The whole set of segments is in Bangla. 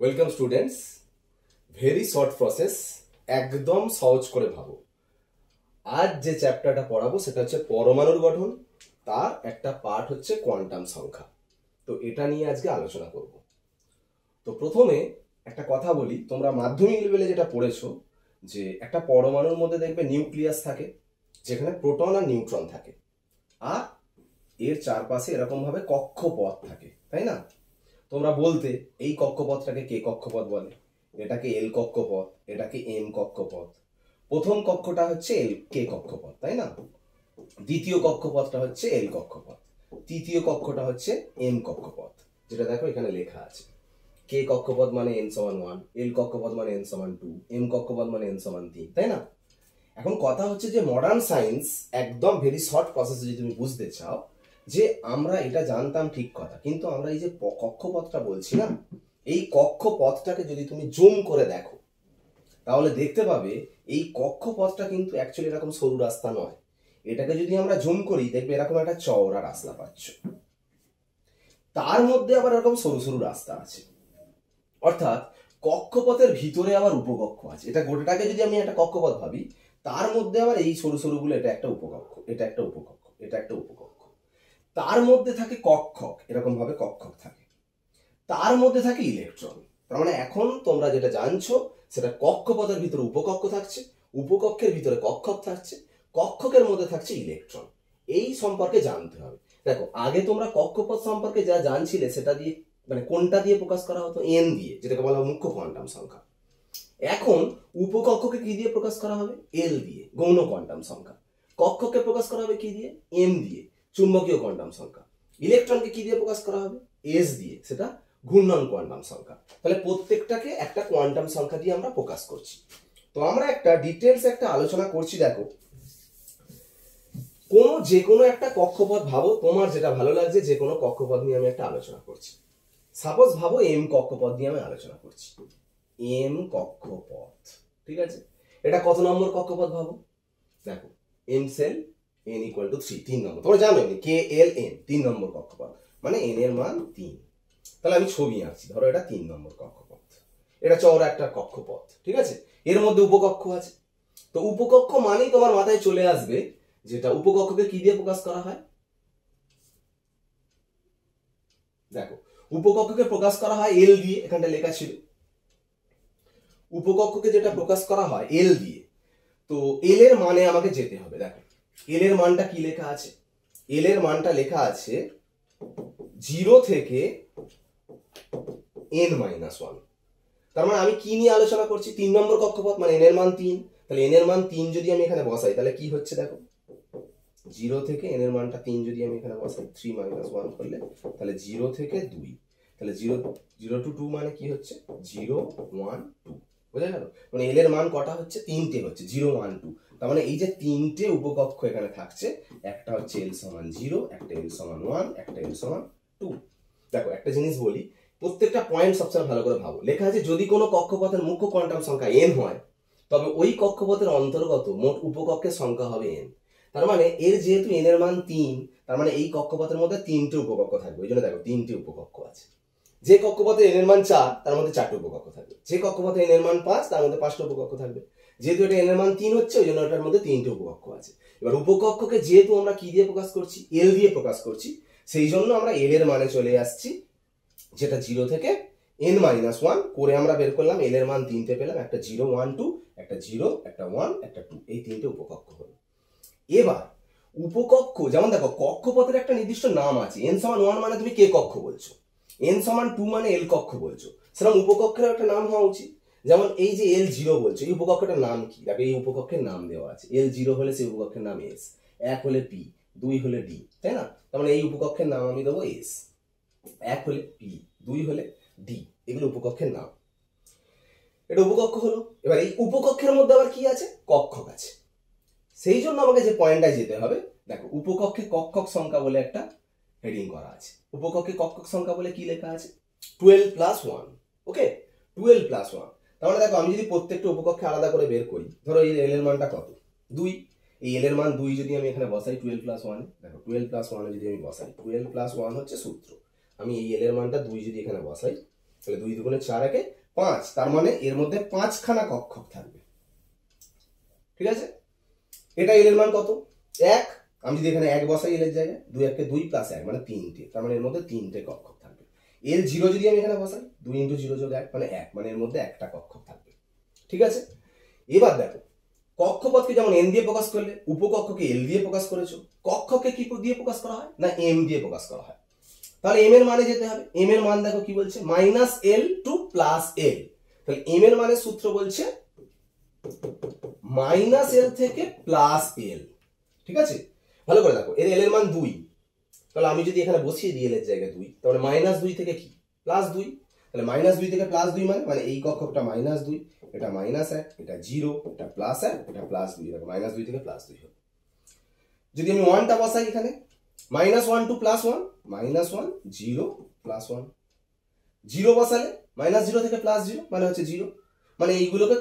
Welcome students. Very short process, একদম সহজ করে ভাবো। আজ যে চ্যাপ্টারটা পড়াবো সেটা হচ্ছে পরমাণুর গঠন, তার একটা পার্ট হচ্ছে কোয়ান্টাম সংখ্যা। তো এটা নিয়ে আজকে আলোচনা করব। তো প্রথমে একটা কথা বলি, তোমরা মাধ্যমিক লেভেলে যেটা পড়েছো যে একটা পরমাণুর মধ্যে দেখবে নিউক্লিয়াস থাকে, যেখানে প্রোটন আর নিউট্রন থাকে, আর এর চারপাশে এরকম ভাবে কক্ষপথ থাকে, তাই না? তোমরা বলতে এই কক্ষপথটাকে কে কক্ষপথ বলে, এটাকে এল কক্ষপথ, এটাকে এম কক্ষপথ। প্রথম কক্ষটা হচ্ছে এল কে কক্ষপথ, তাই না? দ্বিতীয় কক্ষপথটা হচ্ছে এল কক্ষপথ, তৃতীয় কক্ষটা হচ্ছে এম কক্ষপথ, যেটা দেখো এখানে লেখা আছে। কে কক্ষপথ মানে n=1, এল কক্ষপথ মানে n=2, এম কক্ষপথ মানে n=3, তাই না? এখন কথা হচ্ছে যে মডার্ন সায়েন্স একদম ভেরি শর্ট প্রসেস যদি তুমি বুঝতে চাও, যে আমরা এটা জানতাম ঠিক কথা, কিন্তু আমরা এই যে কক্ষপথটা বলছি না, এই কক্ষপথটাকে যদি তুমি জুম করে দেখো তাহলে দেখতে পাবে এই কক্ষপথটা কিন্তু অ্যাকচুয়ালি এরকম সরু রাস্তা নয়। এটাকে যদি আমরা জুম করি দেখবে এরকম একটা চওড়া রাস্তা পাচ্ছ, তার মধ্যে আবার এরকম সরু সরু রাস্তা আছে। অর্থাৎ কক্ষপথের ভিতরে আবার উপকক্ষ আছে। এটা গোটাটাকে যদি আমি একটা কক্ষপথ ভাবি, তার মধ্যে আবার এই সরু সরুগুলো, এটা একটা উপকক্ষ, এটা একটা উপকক্ষ, এটা একটা উপকক্ষ, তার মধ্যে থাকে কক্ষক, এরকম ভাবে কক্ষক থাকে, তার মধ্যে থাকে ইলেকট্রন। তার মানে এখন তোমরা যেটা জানছো সেটা কক্ষপথের ভিতরে উপকক্ষ থাকছে, উপকক্ষের ভিতরে কক্ষক থাকছে, কক্ষকের মধ্যে থাকছে ইলেকট্রন। এই সম্পর্কে জানতে হবে। দেখো আগে তোমরা কক্ষপথ সম্পর্কে যা জানছিলে সেটা দিয়ে মানে কোনটা দিয়ে প্রকাশ করা হতো, এন দিয়ে, যেটাকে বলা হয় মুখ্য কোয়ান্টাম সংখ্যা। এখন উপকক্ষকে কি দিয়ে প্রকাশ করা হবে, এল দিয়ে, গৌণ কোয়ান্টাম সংখ্যা। কক্ষকে প্রকাশ করা হবে কি দিয়ে, এম দিয়ে, চুম্বকীয় কোয়ান্টাম সংখ্যা। ইলেকট্রনকে কি দিয়ে প্রকাশ করা হবে, এস দিয়ে, সেটা ঘূর্ণন কোয়ান্টাম সংখ্যা। তাহলে প্রত্যেকটাকে একটা কোয়ান্টাম সংখ্যা দিয়ে আমরা প্রকাশ করছি। তো আমরা একটা ডিটেলস একটা আলোচনা করছি। দেখো যে কোনো একটা কক্ষপথ ভাবো, তোমার যেটা ভালো লাগছে, যে কোনো কক্ষপথ নিয়ে আমি একটা আলোচনা করছি। সাপোজ ভাবো এম কক্ষপথ নিয়ে আমি আলোচনা করছি। এম কক্ষপথ, ঠিক আছে? এটা কত নম্বর কক্ষপথ ভাবো? দেখো এম সেল n=3, 3 নম্বর। তোমরা জানো কে এল এন 3 নম্বর কক্ষপথ, মানে n এর মান 3। তাহলে আমি ছবি আঁকছি, ধরো এটা 3 নম্বর কক্ষপথ, এটা চওড়া একটা কক্ষপথ, ঠিক আছে? এর মধ্যে উপকক্ষ আছে। তো উপকক্ষ মানেই তোমার মাথায় চলে আসবে যেটা উপকক্ষকে কি দিয়ে প্রকাশ করা হয়। দেখো উপকক্ষকে প্রকাশ করা হয় এল দিয়ে, এখানটা লেখা ছিল উপকক্ষকে যেটা প্রকাশ করা হয় এল দিয়ে। তো এল এর মানে আমাকে যেতে হবে। দেখো এল এর মানটা কি লেখা আছে, এল এর মানটা লেখা আছে 0 থেকে n-1। তার মানে আমি কি নিয়ে আলোচনা করছি, 3 নম্বর কক্ষপথ, মানে n এর মান 3। তাহলে n এর মান 3 যদি আমি এখানে বসাই তাহলে কি হচ্ছে, দেখো 0 থেকে n এর মানটা 3 যদি আমি এখানে বসাই, 3-1 করলে তাহলে 0 থেকে 2, তাহলে 0 to 2 মানে কি হচ্ছে 0 1 2। বোঝা গেল? মানে এল এর মান কটা হচ্ছে, 3টে হচ্ছে, 0 1 2। তার মানে এই যে 3টে উপকক্ষ এখানে থাকছে, একটা হচ্ছে l=0, একটা l=1, একটা l=2। দেখো একটা জিনিস বলি, প্রত্যেকটা পয়েন্ট সবসময় ভালো করে ভাবো। লেখা আছে যদি কোনো কক্ষপথের মুখ্য কোয়ান্টাম সংখ্যা n হয়, তবে ওই কক্ষপথের অন্তর্গত মোট উপকক্ষের সংখ্যা হবে n। তার মানে এর যেহেতু n এর মান 3, তার মানে এই কক্ষপথের মধ্যে 3টে উপকক্ষ থাকবে। ওই জন্য দেখো 3টে উপকক্ষ আছে। যে কক্ষপথে n এর মান 4 তার মধ্যে 4টে উপকক্ষ থাকবে, যে কক্ষপথে n এর মান 5 তার মধ্যে 5টা উপকক্ষ থাকবে। যেহেতু এটা n এর মান 3 হচ্ছে, ওই জন্য এটার মধ্যে 3টে উপকক্ষ আছে। এবার উপকক্ষকে যেহেতু আমরা কি দিয়ে প্রকাশ করছি, এল দিয়ে প্রকাশ করছি, সেই জন্য আমরা এল এর মানে চলে আসছি, যেটা 0 থেকে n-1 করে আমরা বের করলাম। এল এর মান 3টে পেলাম, একটা 0 1 2, একটা 0, একটা 1, একটা 2, এই 3টে উপকক্ষ হলো। এবার উপকক্ষ, যেমন দেখো কক্ষপথের একটা নির্দিষ্ট নাম আছে, n=1 মানে তুমি কে কক্ষ বলছো, n=2 মানে এল কক্ষ বলছো, সেরকম উপকক্ষের একটা নাম হওয়া উচিত। যেমন এই যে l0 বলছো, এই উপকক্ষটার নাম কি? দেখো এই উপকক্ষের নাম দেওয়া আছে, l0 হলে সেই উপকক্ষের নাম s, 1 হলে p, 2 হলে d, তাই না? তার মানে এই উপকক্ষের নাম আমি দেবো s, 1 হলে p, 2 হলে d, এগুলো উপকক্ষের নাম। এটা উপকক্ষ হলো। এবার এই উপকক্ষের মধ্যে আবার কি আছে, কক্ষক আছে। সেই জন্য আমাকে যে পয়েন্টটায় যেতে হবে, দেখো উপকক্ষে কক্ষক সংখ্যা বলে একটা হেডিং করা আছে। উপকক্ষে কক্ষক সংখ্যা বলে কি লেখা আছে, 12+1। ওকে, 12+1। তার মানে দেখো আমি যদি প্রত্যেকটা উপকক্ষে আলাদা করে বের করি, ধরো এই এল এর মানটা কত, 2, এই এল এর মান 2 যদি আমি এখানে বসাই 12+1, দেখো 12+1 যদি আমি বসাই, 12+1 হচ্ছে সূত্র। আমি এই এল এর মানটা 2 যদি এখানে বসাই, তাহলে 2 দুগুণে 4 একে 5, তার মানে এর মধ্যে 5খানা কক্ষক থাকবে। ঠিক আছে, এটা এল এর মান কত? 1। আমি যদি এখানে 1 বসাই এল এর জায়গায়, 2 একে 2 প্লাস 1 মানে 3টে, তার মানে এর মধ্যে 3টে কক্ষক থাকবে। এল 0 যদি আমি এখানে বসাই, 2 × 0 + 1 মানে 1, মানে এর মধ্যে একটা কক্ষক থাকবে। ঠিক আছে, এবার দেখো কক্ষপথকে যেমন এন দিয়ে প্রকাশ করলে, উপকক্ষকে এল দিয়ে প্রকাশ করেছো, কক্ষকে কি দিয়ে প্রকাশ করা হয় না এম দিয়ে প্রকাশ করা হয়। তাহলে এম এর মানে যেতে হবে, এম এর মান দেখো কি বলছে, -l to +l। তাহলে এম এর মানের সূত্র বলছে -l থেকে +l। ঠিক আছে, ভালো করে দেখো, এর এল এর মান 2, তাহলে আমি যদি এখানে বসিয়ে দিই এল এর জায়গায় 2, তাহলে -2 থেকে কি +2, তাহলে -2 থেকে +2 মানে এই কক্ষকটা -2, এটা -1, এটা 0, এটা +1, এটা +2, দেখো -2 থেকে +2 হবে। যদি আমি 1টা বসাই এখানে, -1 to +1, -1 0 +1, 0 বসালে -0 থেকে +0 মানে হচ্ছে 0, মানে এইগুলোকে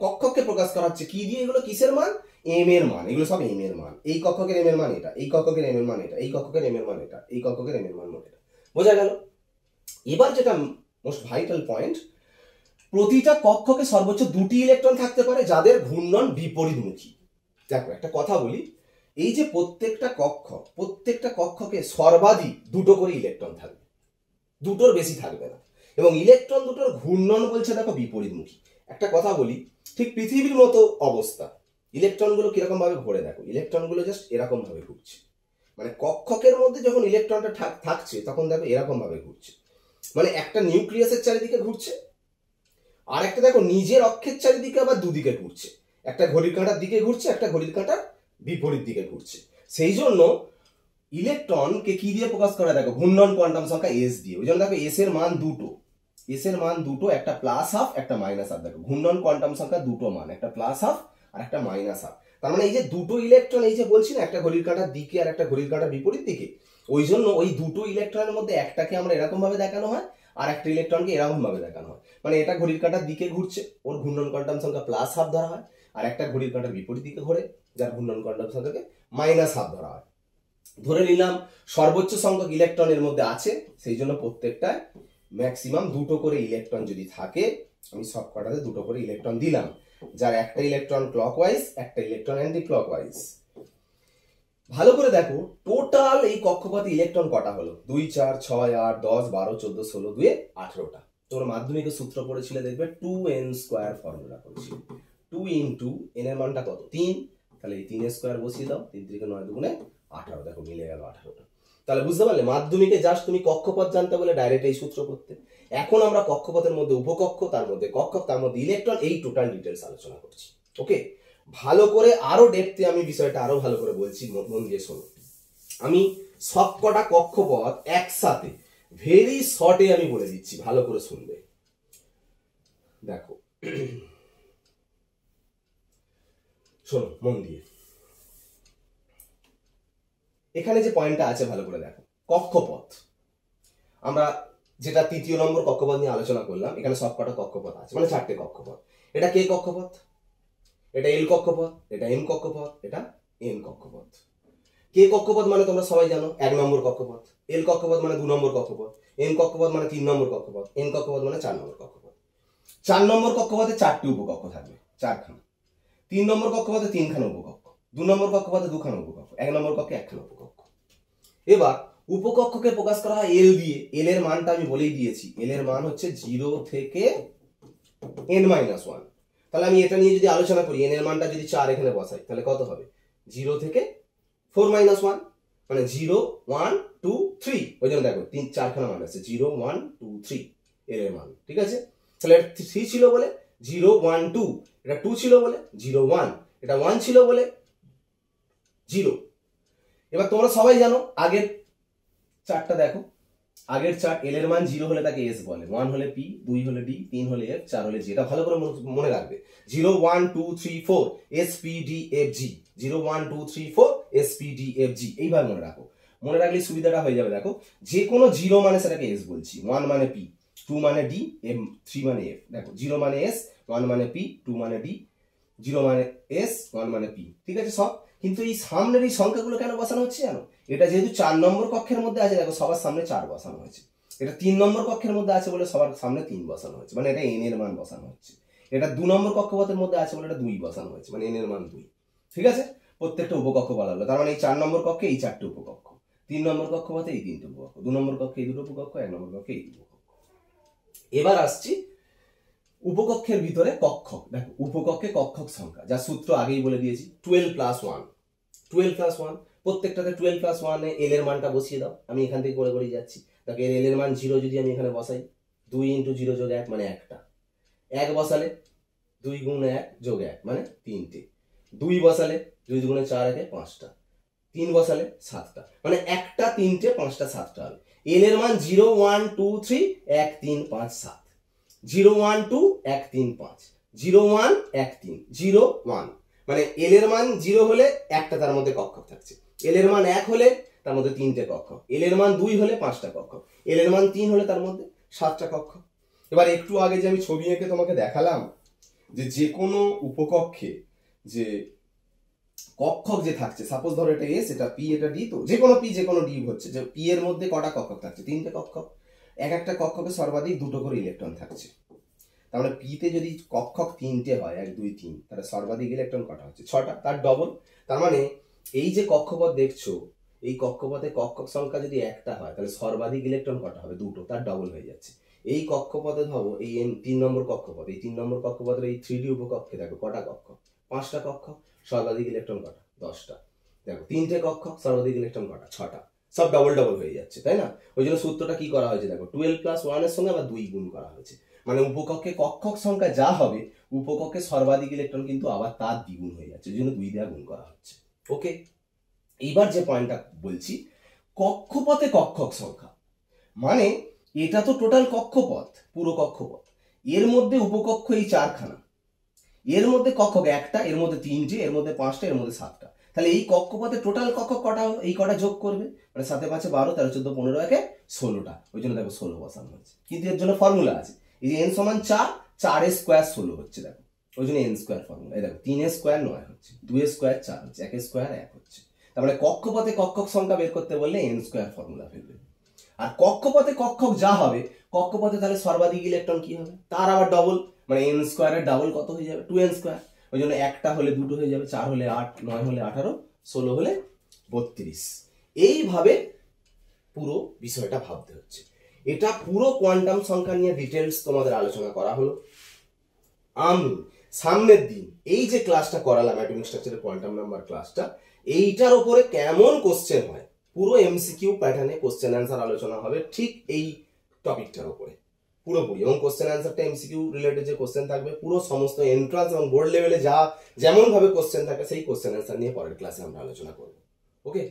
কক্ষকে প্রকাশ করা হচ্ছে কি দিয়ে, এগুলো কিসের মান, এম এর মান, এগুলো সব এম এর মান। এই কক্ষকের এম এর মান এটা, এই কক্ষকের এম এর মান এটা, এই কক্ষকের এম এর মান এটা, এই কক্ষকের এম এর মান এটা। বোঝা গেল? এবার যেটা মোস্ট ভাইটাল পয়েন্ট, প্রতিটা কক্ষকে সর্বোচ্চ 2টি ইলেকট্রন থাকতে পারে যাদের ঘূর্ণন বিপরীতমুখী। দেখো একটা কথা বলি, এই যে প্রত্যেকটা কক্ষকে সর্বাধিক 2টো করে ইলেকট্রন থাকবে, 2টোর বেশি থাকবে না, এবং ইলেকট্রন দুটোর ঘূর্ণন বলছে দেখো বিপরীতমুখী। একটা কথা বলি, ঠিক পৃথিবীর মতো অবস্থা, ইলেকট্রনগুলো কিরকম ভাবে ঘোরে দেখো, ইলেকট্রনগুলো জাস্ট এরকম ভাবে ঘুরছে, মানে কক্ষকের মধ্যে যখন ইলেকট্রনটা থাকছে তখন দেখো এরকম ভাবে ঘুরছে, মানে একটা নিউক্লিয়াসের চারিদিকে ঘুরছে, আর একটা দেখো নিজের অক্ষের চারিদিকে আবার দুদিকে ঘুরছে, একটা ঘড়ির কাঁটার দিকে ঘুরছে, একটা ঘড়ির কাঁটার বিপরীত দিকে ঘুরছে। সেই জন্য ইলেকট্রনকে কি দিয়ে প্রকাশ করা, দেখো ঘূর্ণন কোয়ান্টাম সংখ্যা এস দিয়ে। ওই জন্য দেখো এস এর মান দুটো, একটা +12 একটা -12। দেখো ঘূর্ণন কোয়ান্টাম সংখ্যা দুটো মান, একটা +12 আর একটা -12। তার মানে এই যে দুটো ইলেকট্রন, এই যে বলছি না একটা ঘড়ির কাঁটার দিকে আর একটা ঘড়ির কাঁটার বিপরীত দিকে, ওই জন্য ওই দুটো ইলেকট্রনের মধ্যে একটাকে আমরা এরকম ভাবে দেখানো হয় আর একটা ইলেকট্রনকে এরকম ভাবে দেখানো হয়, মানে এটা ঘড়ির কাঁটার দিকে ঘুরছে, ওর ঘূর্ণন কোয়ান্টাম সংখ্যা +12 ধরা হয়, আর একটা ঘড়ির কাঁটার বিপরীত দিকে ঘোরে, যার ঘূর্ণন কোয়ান্টাম সংখ্যাকে -12 ধরা হয়। ধরে নিলাম সর্বোচ্চ সংখ্যক ইলেকট্রন এর মধ্যে আছে, সেই জন্য প্রত্যেকটায় ম্যাক্সিমাম 2টো করে ইলেকট্রন যদি থাকে, আমি সব কটাতে 2টো করে ইলেকট্রন দিলাম, যার একটা ইলেকট্রন ক্লকওয়াইজ, একটা ইলেকট্রন অ্যান্টি ক্লকওয়াইজ। ভালো করে দেখো টোটাল এই কক্ষপথে ইলেকট্রন কটা হলো, 2 4 6 8 10 12 14 16 2 18টা। তোমরা মাধ্যমিকের সূত্র পড়েছিলে, দেখবে 2n² ফর্মুলা করেছিলে, 2 × n এর মানটা কত 3, তাহলে এই 3 এর স্কয়ার বসিয়ে দাও, 3 × 9 = 18, দেখো মিলে গেল 18টা। তাহলে বুঝতে পারলে মাধ্যমিকে জাস্ট তুমি কক্ষপথ জানতে বলে ডাইরেক্ট এই সূত্র করতে। এখন আমরা কক্ষপথের মধ্যে উপকক্ষ, তার মধ্যে কক্ষক, তার মধ্যে ইলেকট্রন, এই টোটাল ডিটেলস আলোচনা করছি। ওকে, ভালো করে আরো ডেপথে আমি বিষয়টা আরো ভালো করে বলছি, মন দিয়ে শোনো। আমি সবকটা কক্ষপথ একসাথে ভেরি শর্টে আমি বলে দিচ্ছি, ভালো করে শুনবে। দেখো শোনো মন দিয়ে, এখানে যে পয়েন্টটা আছে ভালো করে দেখো, কক্ষপথ আমরা যেটা 3য় নম্বর কক্ষপথ নিয়ে আলোচনা করলাম, এখানে সবকটা কক্ষপথ আছে, মানে 4টে কক্ষপথ। এটা কে কক্ষপথ, এটা এল কক্ষপথ, এটা এম কক্ষপথ, এটা এন কক্ষপথ। কে কক্ষপথ মানে তোমরা সবাই জানো 1 নম্বর কক্ষপথ, এল কক্ষপথ মানে 2 নম্বর কক্ষপথ, এন কক্ষপথ মানে 3 নম্বর কক্ষপথ, এন কক্ষপথ মানে 4 নম্বর কক্ষপথ। 4 নম্বর কক্ষপথে 4টি উপকক্ষ থাকবে, 4খানা। 3 নম্বর কক্ষপথে 3খানা উপকক্ষ, 2 নম্বর কক্ষপথে 2খানা উপকক্ষ, 1 নম্বর কক্ষে 1খানা উপকক্ষ। এবার উপকক্ষকে প্রকাশ করা হয় এল দিয়ে। এল এর মানটা আমি বলেই দিয়েছি, এল এর মান হচ্ছে 0 থেকে n-1। তাহলে আমি এটা নিয়ে যদি আলোচনা করি, এন এর মানটা যদি 4 এখানে বসাই, তাহলে কত হবে 0 থেকে 4-1, মানে 0 1 2 3। ওই জন্য দেখো 4খানা মান আছে, 0 1 2 3 এল এর মান। ঠিক আছে, তাহলে 3 ছিল বলে 0 1 2, এটা 2 ছিল বলে 0 1, এটা 1 ছিল বলে 0। এবার তোমরা সবাই জানো আগের চারটা দেখো, আগের চার, এল এর মান 0 হলে তাকে এস বলে, 1 হলে পি, 2 হলে ডি, 3 হলে এফ, 4 হলে জি। এটা ভালো করে মনে রাখবে, 0 1 2 3 4 S P D F G, 0 1 2 3 4 S P D F G. এইভাবে মনে রাখো, মনে রাখলে সুবিধাটা হয়ে যাবে। দেখো যে কোনো 0 মানে সেটাকে এস বলছি, 1 মানে পি, 2 মানে ডি, 3 মানে এফ। দেখো 0 মানে এস, 1 মানে পি, 2 মানে ডি, 0 মানে এস, 1 মানে পি। ঠিক আছে সব, কিন্তু এই সামনের এই সংখ্যাগুলো কেন বসানো হচ্ছে জানো, এটা যেহেতু 4 নম্বর কক্ষের মধ্যে আছে, দেখো সবার সামনে 4 বসানো হয়েছে। এটা 3 নম্বর কক্ষের মধ্যে আছে বলে সবার সামনে 3 বসানো হয়েছে, মানে এটা n এর মান বসানো হচ্ছে। এটা 2 নম্বর কক্ষপথের মধ্যে আছে বলে এটা 2 বসানো হয়েছে, মানে n এর মান 2। ঠিক আছে, প্রত্যেকটা উপকক্ষ বলা হলো। তার মানে এই 4 নম্বর কক্ষে এই 4টে উপকক্ষ, 3 নম্বর কক্ষপথে এই 3টে উপকক্ষ, 2 নম্বর কক্ষে এই 2টো উপকক্ষ, 1 নম্বর কক্ষে এই উপকক্ষ। এবার আসছি উপকক্ষের ভিতরে কক্ষক। দেখো উপকক্ষে কক্ষক সংখ্যা, যা সূত্র আগেই বলে দিয়েছি, 12+1। 12+1, প্রত্যেকটাতে 12+1 এ এল এর মানটা বসিয়ে দাও। আমি এখান থেকে করে করে যাচ্ছি। দেখো এল এর মান 0 যদি আমি এখানে বসাই, 2 × 0 + 1 মানে 1টা। 1 বসালে 2 × 1 + 1 মানে 3টে। 2 বসালে 2 × 4 = 5টা। 3 বসালে 7টা, মানে 1টা 3টে 5টা 7টা হবে। এল এর মান 0 1 2 3 1 3 5 7, 0 1 2 1 3 5, 0 1 1 3 0 1, মানে এল এর মান 0 হলে একটা তার মধ্যে কক্ষক থাকছে, এল এর মান 1 হলে তার মধ্যে 3টে কক্ষক, এল এর মান 2 হলে 5টা কক্ষক, এল এর মান 3 হলে তার মধ্যে 7টা কক্ষক। এবার একটু আগে যে আমি ছবি এঁকে তোমাকে দেখালাম যে কোনো উপকক্ষে যে কক্ষক যে থাকছে, সাপোজ ধরো এটা এস, এটা পি, এটা ডি, তো যে কোনো পি যে কোনো ডি হচ্ছে, যে পি এর মধ্যে কটা কক্ষক থাকছে? 3টে কক্ষক। এক একটা কক্ষকে সর্বাধিক 2টো করে ইলেকট্রন থাকছে। তার মানে পিতে যদি কক্ষক 3টে হয়, 1 2 3, তাহলে সর্বাধিক ইলেকট্রন কটা হচ্ছে? 6টা, তার ডবল। তার মানে এই যে কক্ষপথ দেখছো, এই কক্ষপথে কক্ষক সংখ্যা যদি 1টা হয়, তাহলে সর্বাধিক ইলেকট্রন কটা হবে? 2টো, তার ডবল হয়ে যাচ্ছে। এই কক্ষপথে ধরো এই 3 নম্বর কক্ষপথ, এই 3 নম্বর কক্ষপথের এই 3D উপকক্ষে দেখো কটা কক্ষক? 5টা কক্ষক, সর্বাধিক ইলেকট্রন কটা? 10টা। দেখো 3টে কক্ষক, সর্বাধিক ইলেকট্রন কটা? 6টা। সব ডবল ডবল হয়ে যাচ্ছে, তাই না? ওই জন্য সূত্রটা কি করা হয়েছে দেখো, 12+1 এর সঙ্গে আবার 2 গুণ করা হয়েছে। মানে উপকক্ষে কক্ষক সংখ্যা যা হবে, উপকক্ষে সর্বাধিক ইলেকট্রন কিন্তু আবার তার দ্বিগুণ হয়ে যাচ্ছে, ওই জন্য 2 দিয়ে গুণ করা হচ্ছে। ওকে, এইবার যে পয়েন্টটা বলছি, কক্ষপথে কক্ষক সংখ্যা মানে এটা তো টোটাল কক্ষপথ, পুরো কক্ষপথ, এর মধ্যে উপকক্ষ এই 4খানা, এর মধ্যে কক্ষক 1টা, এর মধ্যে 3টে, এর মধ্যে 5টা, এর মধ্যে 7টা। তাহলে এই কক্ষপথে টোটাল কক্ষক কটা হলো? এই কটা যোগ করবে, মানে 7 5 12 13 14 15 একে 16টা। ওই জন্য দেখো 16 বসানো হয়েছে। কিন্তু এর জন্য ফর্মুলা আছে, এই যে n = 4, 4 এর স্কয়ার 16 হচ্ছে, দেখো ওই জন্য n স্কয়ার ফর্মুলা। এই দেখো 3 এর স্কয়ার 9 হচ্ছে, 2 এর স্কয়ার 4 হচ্ছে, 1 এর স্কয়ার 1 হচ্ছে। তারপরে কক্ষপথে কক্ষক সংখ্যা বের করতে বললে n স্কয়ার ফর্মুলা ফেলবে। আর কক্ষপথে কক্ষক যা হবে, কক্ষপথে তাহলে সর্বাধিক ইলেকট্রন কি হবে? তার আবার ডবল, মানে n স্কয়ারের ডাবল কত হয়ে যাবে? 2n square. ওই জন্য 1টা হলে 2টো হয়ে যাবে, 4 হলে 8, 9 হলে 18, 16 হলে 32। এইভাবে পুরো বিষয়টা ভাবতে হচ্ছে। এটা পুরো কোয়ান্টাম সংখ্যা নিয়ে ডিটেলস তোমাদের আলোচনা করা হলো। আমি সামনের দিন এই যে ক্লাসটা করালাম, অ্যাটমিক স্ট্রাকচারের কোয়ান্টাম নাম্বার ক্লাসটা, এইটার উপরে কেমন কোশ্চেন হয়, পুরো এমসিকিউ প্যাটার্নে কোশ্চেন অ্যান্সার আলোচনা হবে ঠিক এই টপিকটার উপরে পুরোপুরি। এবং কোশ্চেন অ্যান্সারটা এমসিকিউ রিলেটেড যে কোশ্চেন থাকবে, পুরো সমস্ত এন্ট্রান্স এবং বোর্ড লেভেলে যা যেমন ভাবে কোশ্চেন থাকে, সেই কোশ্চেন অ্যান্সার নিয়ে পরের ক্লাসে আমরা আলোচনা করব। ওকে।